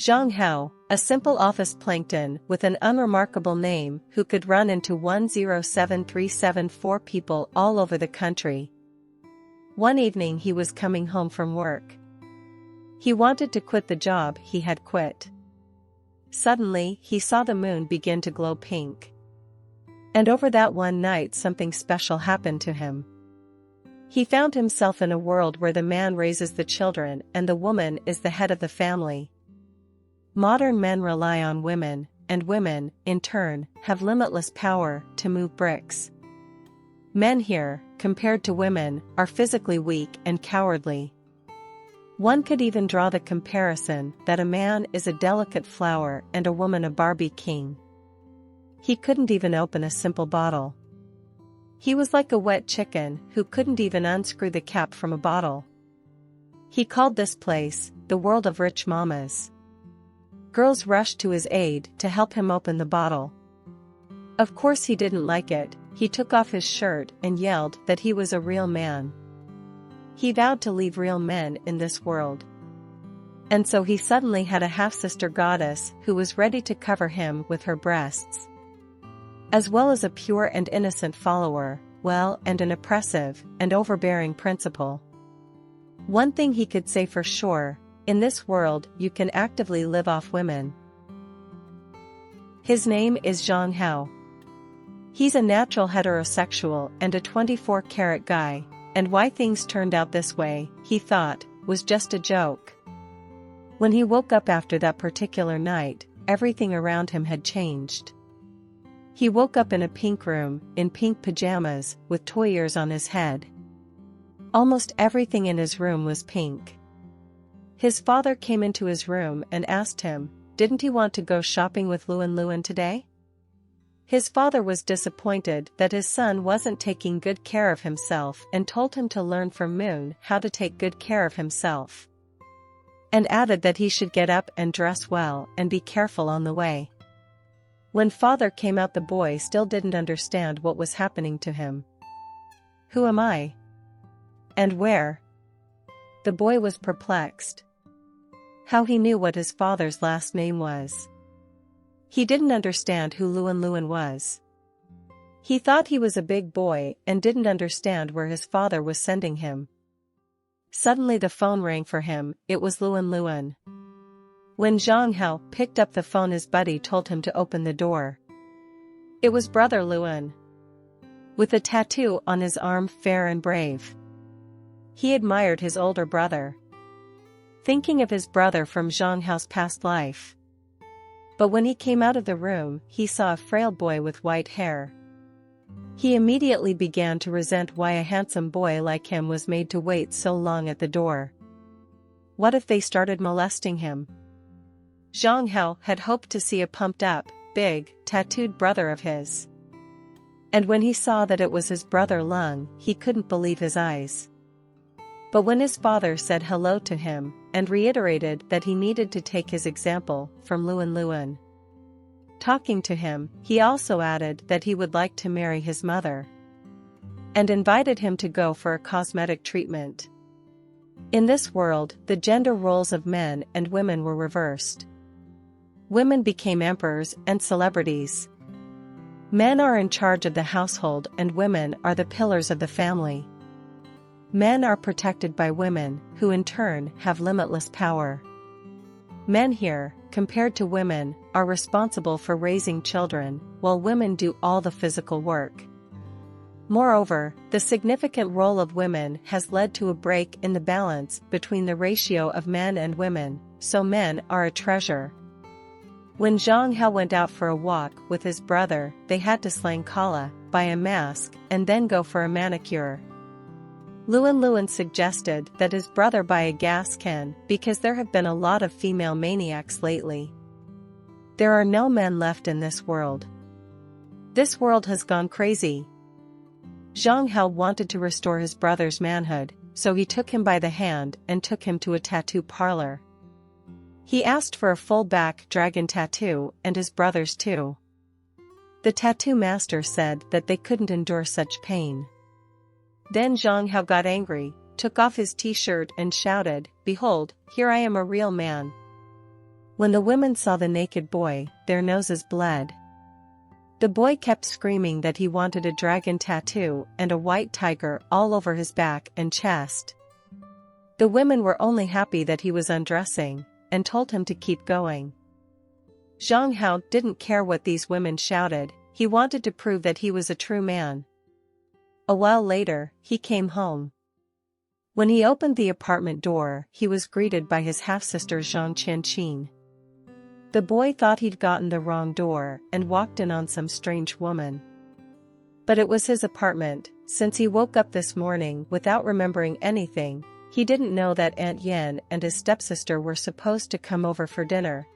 Zhang Hao, a simple office plankton with an unremarkable name who could run into 107374 people all over the country. One evening he was coming home from work. He wanted to quit the job he had quit. Suddenly, he saw the moon begin to glow pink. And over that one night something special happened to him. He found himself in a world where the man raises the children and the woman is the head of the family. Modern men rely on women, and women, in turn, have limitless power to move bricks. Men here, compared to women, are physically weak and cowardly. One could even draw the comparison that a man is a delicate flower and a woman a Barbie king. He couldn't even open a simple bottle. He was like a wet chicken who couldn't even unscrew the cap from a bottle. He called this place the world of rich mamas. Girls rushed to his aid to help him open the bottle. Of course he didn't like it. He took off his shirt and yelled that he was a real man. He vowed to leave real men in this world. And so he suddenly had a half-sister goddess who was ready to cover him with her breasts. As well as a pure and innocent follower, and an oppressive and overbearing principal. One thing he could say for sure, in this world you can actively live off women. His name is Zhang Hao. He's a natural heterosexual and a 24-carat guy, and why things turned out this way, he thought, was just a joke. When he woke up after that particular night, everything around him had changed. He woke up in a pink room, in pink pajamas, with toy ears on his head. Almost everything in his room was pink. His father came into his room and asked him, didn't he want to go shopping with Luan today? His father was disappointed that his son wasn't taking good care of himself and told him to learn from Moon how to take good care of himself. And added that he should get up and dress well and be careful on the way. When father came out, the boy still didn't understand what was happening to him. Who am I? And where? The boy was perplexed. How he knew what his father's last name was. He didn't understand who Luan was. He thought he was a big boy and didn't understand where his father was sending him. Suddenly the phone rang for him. It was Luan. When Zhang Hao picked up the phone, his buddy told him to open the door. It was brother Luan. With a tattoo on his arm, fair and brave. He admired his older brother. Thinking of his brother from Zhang Hao's past life. But when he came out of the room, he saw a frail boy with white hair. He immediately began to resent why a handsome boy like him was made to wait so long at the door. What if they started molesting him? Zhang Hao had hoped to see a pumped-up, big, tattooed brother of his. And when he saw that it was his brother Lung, he couldn't believe his eyes. But when his father said hello to him, and reiterated that he needed to take his example from Luan, talking to him, he also added that he would like to marry his mother. And invited him to go for a cosmetic treatment. In this world, the gender roles of men and women were reversed. Women became emperors and celebrities. Men are in charge of the household and women are the pillars of the family. Men are protected by women, who in turn have limitless power. Men here, compared to women, are responsible for raising children, while women do all the physical work. Moreover, the significant role of women has led to a break in the balance between the ratio of men and women, so men are a treasure. When Zhang Hao went out for a walk with his brother, they had to slang Kala, buy a mask, and then go for a manicure. Luan suggested that his brother buy a gas can because there have been a lot of female maniacs lately. There are no men left in this world. This world has gone crazy. Zhang Hao wanted to restore his brother's manhood, so he took him by the hand and took him to a tattoo parlor. He asked for a full-back dragon tattoo and his brother's too. The tattoo master said that they couldn't endure such pain. Then Zhang Hao got angry, took off his t-shirt and shouted, "Behold, here I am, a real man." When the women saw the naked boy, their noses bled. The boy kept screaming that he wanted a dragon tattoo and a white tiger all over his back and chest. The women were only happy that he was undressing, and told him to keep going. Zhang Hao didn't care what these women shouted, he wanted to prove that he was a true man. A while later, he came home. When he opened the apartment door, he was greeted by his half-sister Zhang Qianqin. The boy thought he'd gotten the wrong door and walked in on some strange woman. But it was his apartment. Since he woke up this morning without remembering anything, he didn't know that Aunt Yan and his stepsister were supposed to come over for dinner.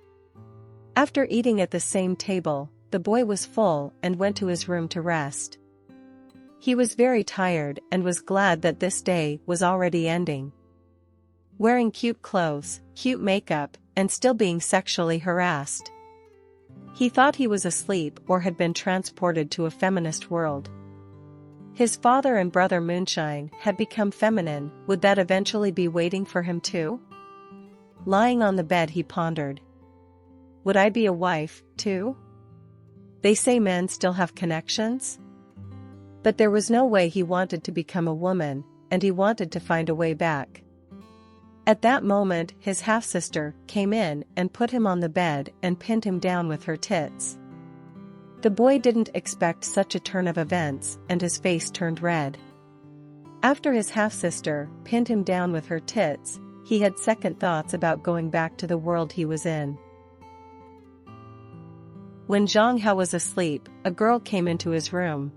After eating at the same table, the boy was full and went to his room to rest. He was very tired and was glad that this day was already ending. Wearing cute clothes, cute makeup, and still being sexually harassed. He thought he was asleep or had been transported to a feminist world. His father and brother Moonshine had become feminine, would that eventually be waiting for him too? Lying on the bed he pondered. Would I be a wife, too? They say men still have connections? But there was no way he wanted to become a woman, and he wanted to find a way back. At that moment, his half-sister came in and put him on the bed and pinned him down with her tits. The boy didn't expect such a turn of events, and his face turned red. After his half-sister pinned him down with her tits, he had second thoughts about going back to the world he was in. When Zhang Hao was asleep, a girl came into his room.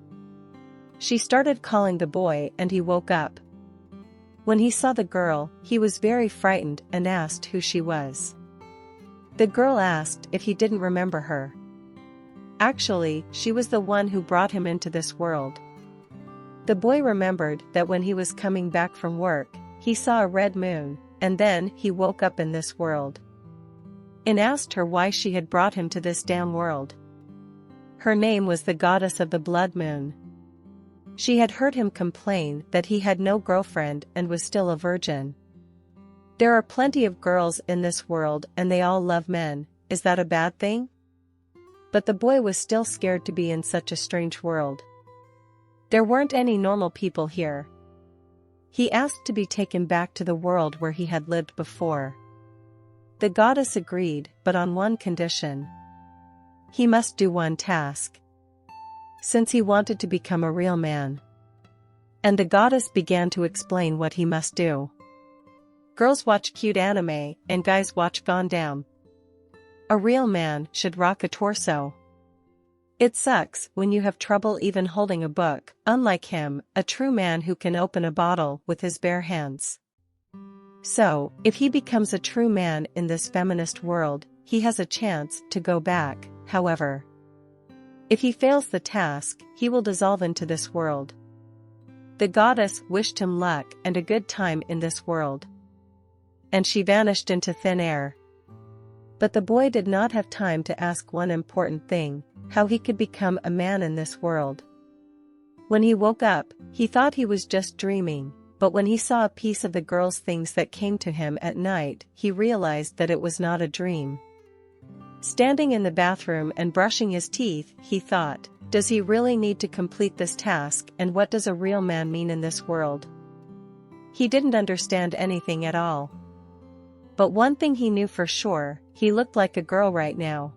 She started calling the boy and he woke up. When he saw the girl, he was very frightened and asked who she was. The girl asked if he didn't remember her. Actually, she was the one who brought him into this world. The boy remembered that when he was coming back from work, he saw a red moon, and then he woke up in this world. And asked her why she had brought him to this damn world. Her name was the goddess of the blood moon. She had heard him complain that he had no girlfriend and was still a virgin. There are plenty of girls in this world and they all love men, is that a bad thing? But the boy was still scared to be in such a strange world. There weren't any normal people here. He asked to be taken back to the world where he had lived before. The goddess agreed, but on one condition. He must do one task. Since he wanted to become a real man. And the goddess began to explain what he must do. Girls watch cute anime, and guys watch Gundam. A real man should rock a torso. It sucks when you have trouble even holding a book, unlike him, a true man who can open a bottle with his bare hands. So, if he becomes a true man in this feminist world, he has a chance to go back, however. If he fails the task, he will dissolve into this world. The goddess wished him luck and a good time in this world. And she vanished into thin air. But the boy did not have time to ask one important thing, how he could become a man in this world. When he woke up, he thought he was just dreaming, but when he saw a piece of the girl's things that came to him at night, he realized that it was not a dream. Standing in the bathroom and brushing his teeth, he thought, does he really need to complete this task, and what does a real man mean in this world? He didn't understand anything at all. But one thing he knew for sure, he looked like a girl right now.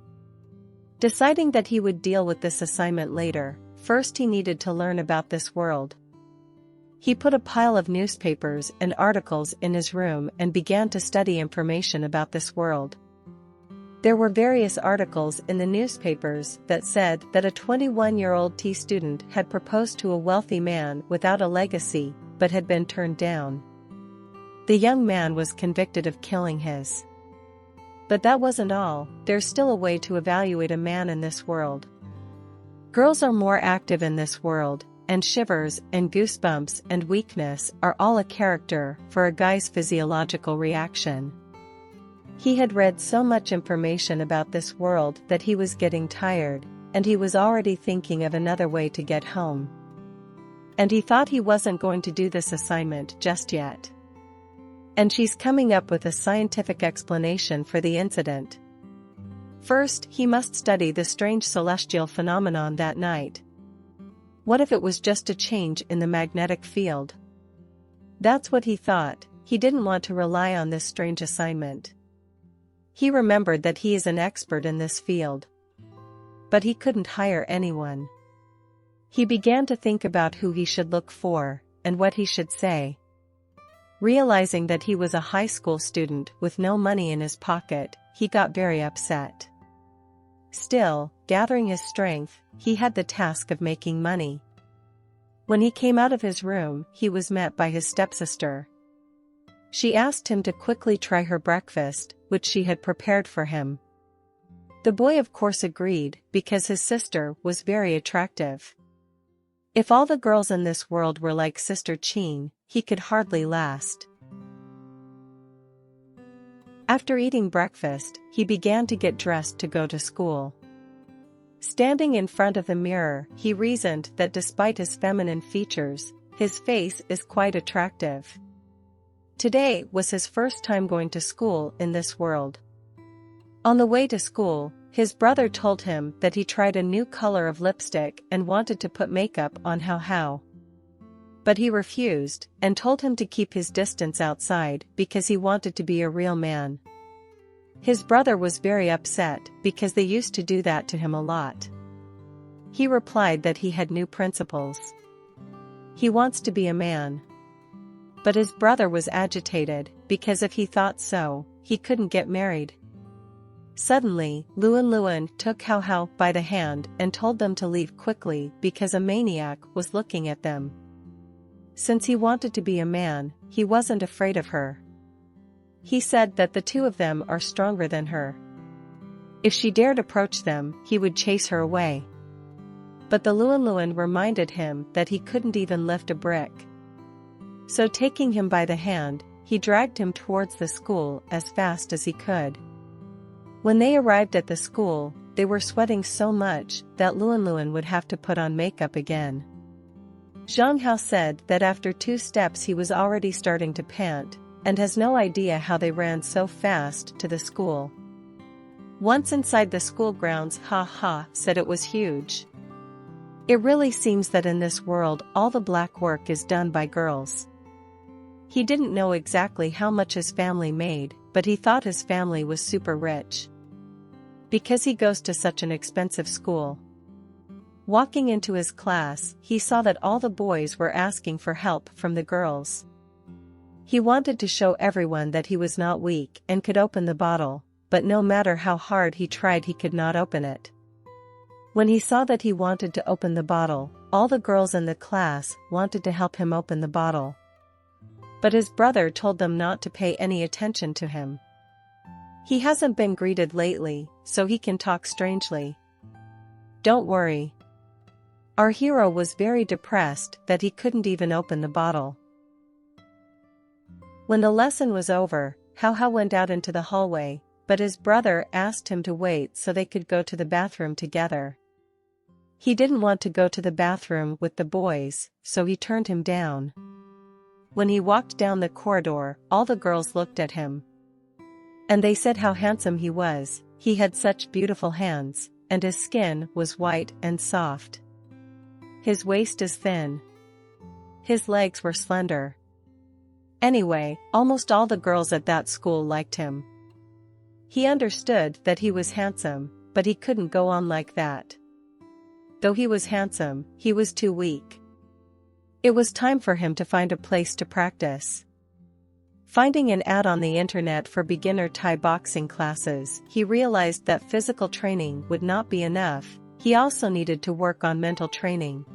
Deciding that he would deal with this assignment later, first he needed to learn about this world. He put a pile of newspapers and articles in his room and began to study information about this world. There were various articles in the newspapers that said that a 21-year-old tea student had proposed to a wealthy man without a legacy, but had been turned down. The young man was convicted of killing his. But that wasn't all, there's still a way to evaluate a man in this world. Girls are more active in this world, and shivers and goosebumps and weakness are all a character for a guy's physiological reaction. He had read so much information about this world that he was getting tired, and he was already thinking of another way to get home. And he thought he wasn't going to do this assignment just yet. And she's coming up with a scientific explanation for the incident, First, he must study the strange celestial phenomenon that night. What if it was just a change in the magnetic field? That's what he thought. He didn't want to rely on this strange assignment. He remembered that he is an expert in this field. But he couldn't hire anyone. He began to think about who he should look for, and what he should say. Realizing that he was a high school student with no money in his pocket, he got very upset. Still, gathering his strength, he had the task of making money. When he came out of his room, he was met by his stepsister. She asked him to quickly try her breakfast, which she had prepared for him. The boy of course agreed, because his sister was very attractive. If all the girls in this world were like Sister Chin, he could hardly last. After eating breakfast, he began to get dressed to go to school. Standing in front of the mirror, he reasoned that despite his feminine features, his face is quite attractive. Today was his first time going to school in this world. On the way to school, his brother told him that he tried a new color of lipstick and wanted to put makeup on Zhang Hao. But he refused, and told him to keep his distance outside because he wanted to be a real man. His brother was very upset because they used to do that to him a lot. He replied that he had new principles. He wants to be a man. But his brother was agitated, because if he thought so, he couldn't get married. Suddenly, Luan took Zhang Hao by the hand and told them to leave quickly because a maniac was looking at them. Since he wanted to be a man, he wasn't afraid of her. He said that the two of them are stronger than her. If she dared approach them, he would chase her away. But the Luan reminded him that he couldn't even lift a brick. So taking him by the hand, he dragged him towards the school as fast as he could. When they arrived at the school, they were sweating so much that Luan would have to put on makeup again. Zhang Hao said that after 2 steps he was already starting to pant, and has no idea how they ran so fast to the school. Once inside the school grounds, said it was huge. It really seems that in this world all the black work is done by girls. He didn't know exactly how much his family made, but he thought his family was super rich. Because he goes to such an expensive school. Walking into his class, he saw that all the boys were asking for help from the girls. He wanted to show everyone that he was not weak and could open the bottle, but no matter how hard he tried he could not open it. When he saw that he wanted to open the bottle, all the girls in the class wanted to help him open the bottle. But his brother told them not to pay any attention to him. He hasn't been greeted lately, so he can talk strangely. Don't worry. Our hero was very depressed that he couldn't even open the bottle. When the lesson was over, Zhang Hao went out into the hallway, but his brother asked him to wait so they could go to the bathroom together. He didn't want to go to the bathroom with the boys, so he turned him down. When he walked down the corridor, all the girls looked at him. And they said how handsome he was. He had such beautiful hands, and his skin was white and soft. His waist is thin. His legs were slender. Anyway, almost all the girls at that school liked him. He understood that he was handsome, but he couldn't go on like that. Though he was handsome, he was too weak. It was time for him to find a place to practice. Finding an ad on the internet for beginner Thai boxing classes, he realized that physical training would not be enough. He also needed to work on mental training.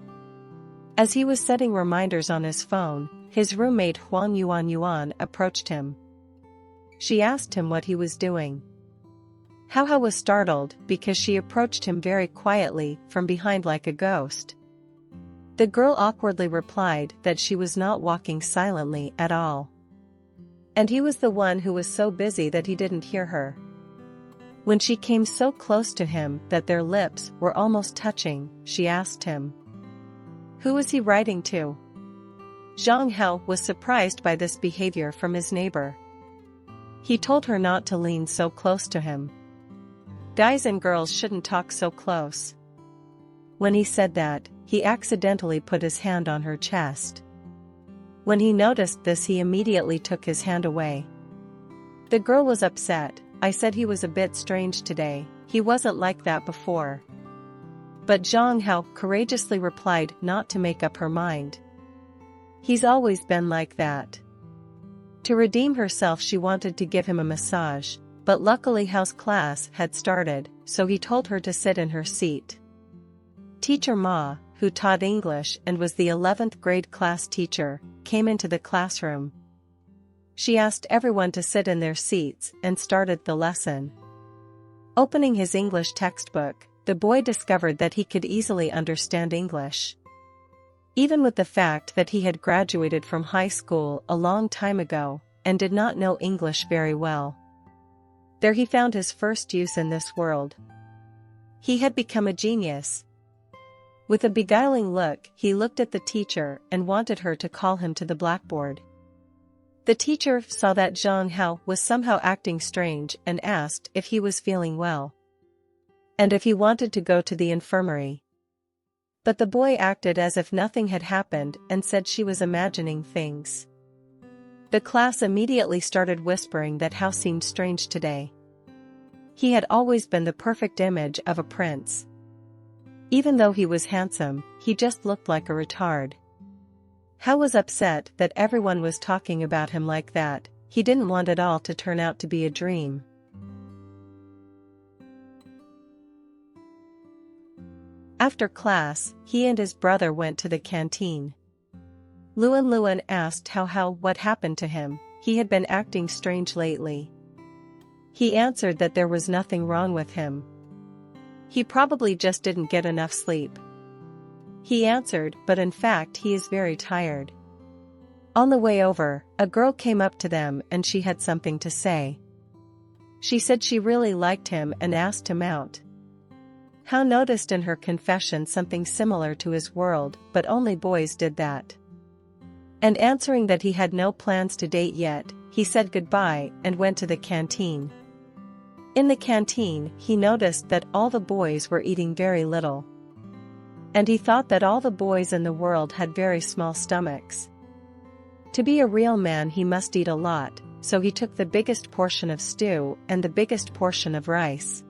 As he was setting reminders on his phone, his roommate Huang Yuan approached him. She asked him what he was doing. Zhang Hao was startled because she approached him very quietly from behind like a ghost. The girl awkwardly replied that she was not walking silently at all. And he was the one who was so busy that he didn't hear her. When she came so close to him that their lips were almost touching, she asked him, "Who was he writing to?" Zhang Hao was surprised by this behavior from his neighbor. He told her not to lean so close to him. Guys and girls shouldn't talk so close." When he said that, he accidentally put his hand on her chest. When he noticed this, he immediately took his hand away. The girl was upset. "I said he was a bit strange today, he wasn't like that before." But Zhang Hao courageously replied not to make up her mind. "He's always been like that." To redeem herself, she wanted to give him a massage, but luckily Hao's class had started, so he told her to sit in her seat. Teacher Ma, who taught English and was the 11th grade class teacher, came into the classroom. She asked everyone to sit in their seats and started the lesson. Opening his English textbook, the boy discovered that he could easily understand English. Even with the fact that he had graduated from high school a long time ago, and did not know English very well. There he found his first use in this world. He had become a genius. With a beguiling look, he looked at the teacher and wanted her to call him to the blackboard. The teacher saw that Zhang Hao was somehow acting strange and asked if he was feeling well, and if he wanted to go to the infirmary. But the boy acted as if nothing had happened and said she was imagining things. The class immediately started whispering that Hao seemed strange today. He had always been the perfect image of a prince. Even though he was handsome, he just looked like a retard. Hao was upset that everyone was talking about him like that. He didn't want it all to turn out to be a dream. After class, he and his brother went to the canteen. Luan asked Hao what happened to him. He had been acting strange lately. He answered that there was nothing wrong with him. He probably just didn't get enough sleep. He answered, but in fact he is very tired. On the way over, a girl came up to them and she had something to say. She said she really liked him and asked him out. Hao noticed in her confession something similar to his world, but only boys did that. And answering that he had no plans to date yet, he said goodbye and went to the canteen. In the canteen, he noticed that all the boys were eating very little. And he thought that all the boys in the world had very small stomachs. To be a real man, he must eat a lot, so he took the biggest portion of stew and the biggest portion of rice.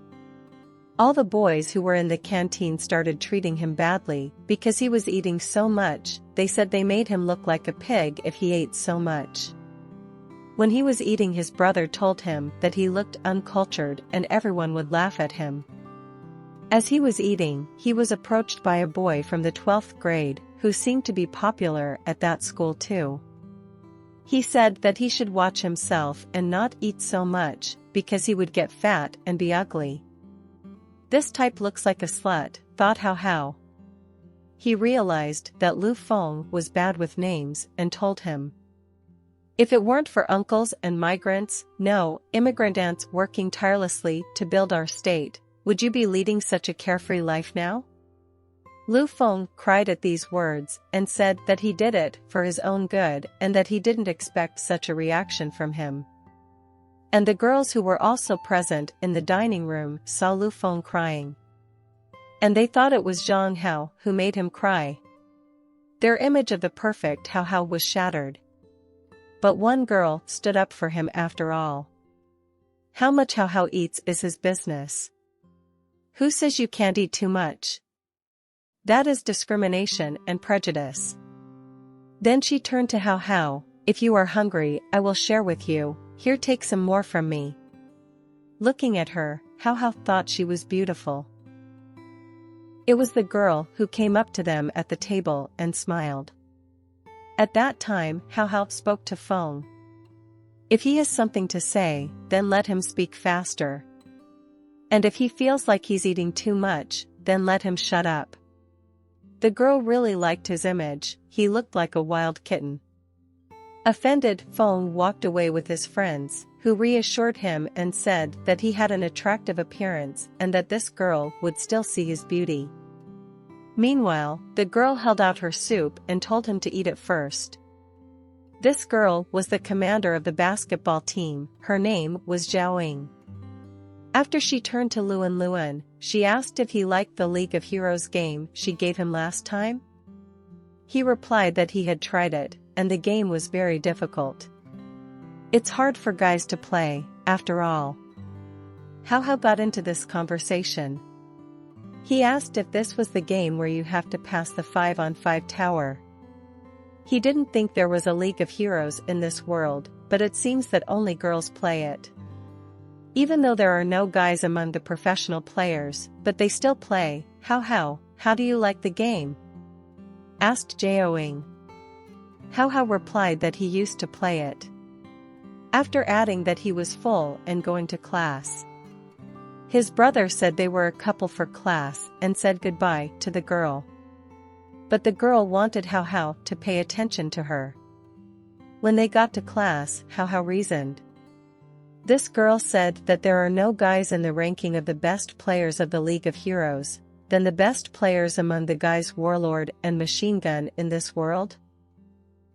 All the boys who were in the canteen started treating him badly because he was eating so much. They said they made him look like a pig if he ate so much. When he was eating, his brother told him that he looked uncultured and everyone would laugh at him. As he was eating, he was approached by a boy from the 12th grade, who seemed to be popular at that school too. He said that he should watch himself and not eat so much, because he would get fat and be ugly. This type looks like a slut, thought Hao. He realized that Lu Feng was bad with names and told him, "If it weren't for uncles and migrants, no, immigrant ants working tirelessly to build our state, would you be leading such a carefree life now?" Lu Feng cried at these words and said that he did it for his own good and that he didn't expect such a reaction from him. And the girls who were also present in the dining room saw Lu Feng crying. And they thought it was Zhang Hao who made him cry. Their image of the perfect Hao was shattered. But one girl stood up for him after all. How much Hao eats is his business. Who says you can't eat too much? That is discrimination and prejudice. Then she turned to Hao. If you are hungry, I will share with you. Here, take some more from me. Looking at her, Hao thought she was beautiful. It was the girl who came up to them at the table and smiled. At that time, Hao spoke to Feng. If he has something to say, then let him speak faster. And if he feels like he's eating too much, then let him shut up. The girl really liked his image. He looked like a wild kitten. Offended, Feng walked away with his friends, who reassured him and said that he had an attractive appearance and that this girl would still see his beauty. Meanwhile, the girl held out her soup and told him to eat it first. This girl was the commander of the basketball team. Her name was Zhao Ying. After she turned to Luan Luan, she asked if he liked the League of Heroes game she gave him last time. He replied that he had tried it, and the game was very difficult. It's hard for guys to play, after all. Hao Hao got into this conversation. He asked if this was the game where you have to pass the 5-on-5 tower. He didn't think there was a League of Heroes in this world, but it seems that only girls play it. Even though there are no guys among the professional players, but they still play. How do you like the game? Asked Joing. Hao replied that he used to play it. After adding that he was full and going to class. His brother said they were a couple for class and said goodbye to the girl. But the girl wanted Hao to pay attention to her. When they got to class, Hao reasoned. This girl said that there are no guys in the ranking of the best players of the League of Heroes, than the best players among the guys Warlord and Machine Gun in this world.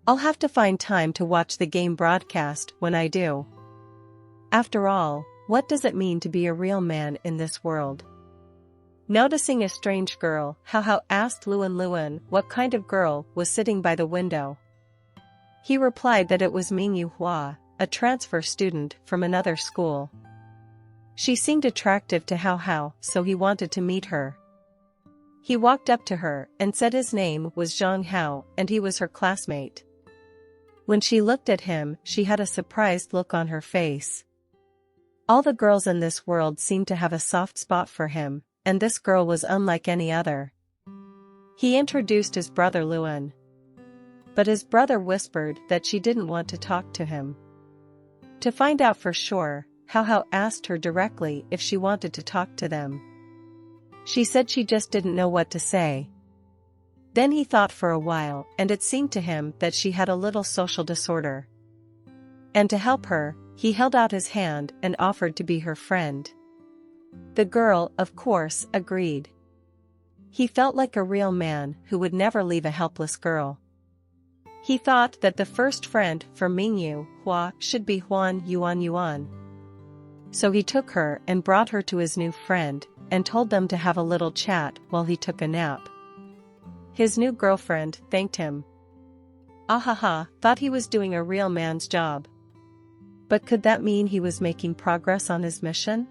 I'll have to find time to watch the game broadcast when I do. After all, what does it mean to be a real man in this world? Noticing a strange girl, Hao asked Luan Luan what kind of girl was sitting by the window. He replied that it was Mingyu Hua, a transfer student from another school. She seemed attractive to Hao, so he wanted to meet her. He walked up to her and said his name was Zhang Hao and he was her classmate. When she looked at him, she had a surprised look on her face. All the girls in this world seemed to have a soft spot for him, and this girl was unlike any other. He introduced his brother Luan. But his brother whispered that she didn't want to talk to him. To find out for sure, Hao asked her directly if she wanted to talk to them. She said she just didn't know what to say. Then he thought for a while, and it seemed to him that she had a little social disorder. And to help her, he held out his hand and offered to be her friend. The girl, of course, agreed. He felt like a real man who would never leave a helpless girl. He thought that the first friend for Mingyu Hua should be Huan Yuan. So he took her and brought her to his new friend, and told them to have a little chat while he took a nap. His new girlfriend thanked him. Ahaha, thought he was doing a real man's job. But could that mean he was making progress on his mission?